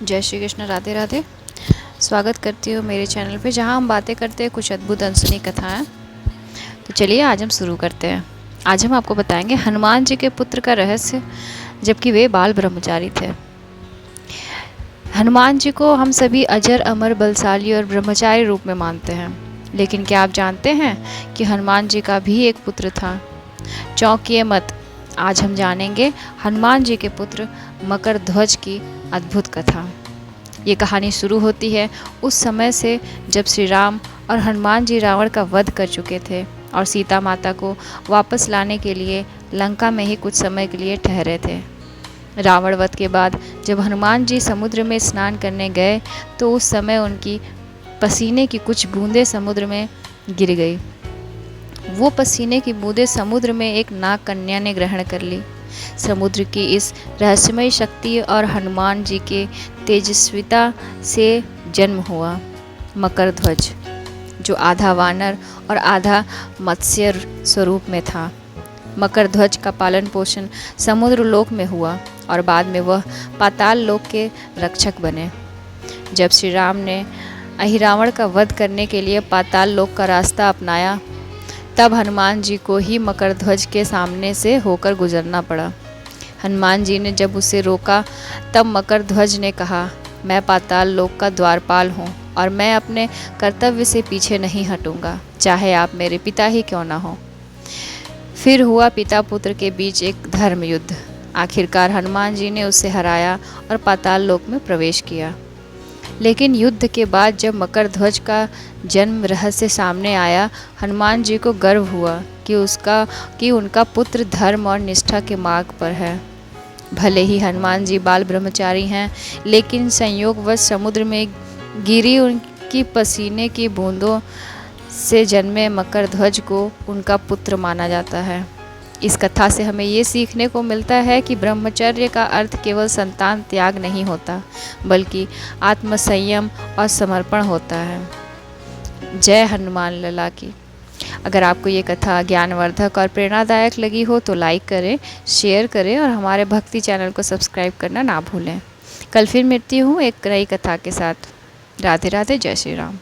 जय श्री कृष्ण, राधे राधे। स्वागत करती हूँ मेरे चैनल पे, जहाँ हम बातें करते हैं कुछ अद्भुत अनसुनी कथाएं। तो चलिए आज हम शुरू करते हैं। आज हम आपको बताएंगे हनुमान जी के पुत्र का रहस्य, जबकि वे बाल ब्रह्मचारी थे। हनुमान जी को हम सभी अजर, अमर, बलशाली और ब्रह्मचारी रूप में मानते हैं, लेकिन क्या आप जानते हैं कि हनुमान जी का भी एक पुत्र था? चौंकिए मत, आज हम जानेंगे हनुमान जी के पुत्र मकरध्वज की अद्भुत कथा। ये कहानी शुरू होती है उस समय से जब श्री राम और हनुमान जी रावण का वध कर चुके थे और सीता माता को वापस लाने के लिए लंका में ही कुछ समय के लिए ठहरे थे। रावण वध के बाद जब हनुमान जी समुद्र में स्नान करने गए तो उस समय उनकी पसीने की कुछ बूंदें समुद्र में गिर गई। वो पसीने की बूंदें समुद्र में एक नाग कन्या ने ग्रहण कर ली। समुद्र की इस रहस्यमयी शक्ति और हनुमान जी के तेजस्विता से जन्म हुआ मकरध्वज, जो आधा वानर और आधा मत्स्य स्वरूप में था। मकरध्वज का पालन पोषण समुद्र लोक में हुआ और बाद में वह पाताल लोक के रक्षक बने। जब श्री राम ने अहिरावण का वध करने के लिए पाताल लोक का रास्ता अपनाया, तब हनुमान जी को ही मकरध्वज के सामने से होकर गुजरना पड़ा। हनुमान जी ने जब उसे रोका, तब मकरध्वज ने कहा, मैं पाताल लोक का द्वारपाल हूँ और मैं अपने कर्तव्य से पीछे नहीं हटूंगा, चाहे आप मेरे पिता ही क्यों ना हो। फिर हुआ पिता पुत्र के बीच एक धर्म युद्ध। आखिरकार हनुमान जी ने उसे हराया और पाताल लोक में प्रवेश किया। लेकिन युद्ध के बाद जब मकरध्वज का जन्म रहस्य सामने आया, हनुमान जी को गर्व हुआ कि उनका पुत्र धर्म और निष्ठा के मार्ग पर है। भले ही हनुमान जी बाल ब्रह्मचारी हैं, लेकिन संयोगवश समुद्र में गिरी उनकी पसीने की बूंदों से जन्मे मकरध्वज को उनका पुत्र माना जाता है। इस कथा से हमें ये सीखने को मिलता है कि ब्रह्मचर्य का अर्थ केवल संतान त्याग नहीं होता, बल्कि आत्मसंयम और समर्पण होता है। जय हनुमान लला की। अगर आपको ये कथा ज्ञानवर्धक और प्रेरणादायक लगी हो तो लाइक करें, शेयर करें और हमारे भक्ति चैनल को सब्सक्राइब करना ना भूलें। कल फिर मिलती हूँ एक नई कथा के साथ। राधे राधे, जय श्री राम।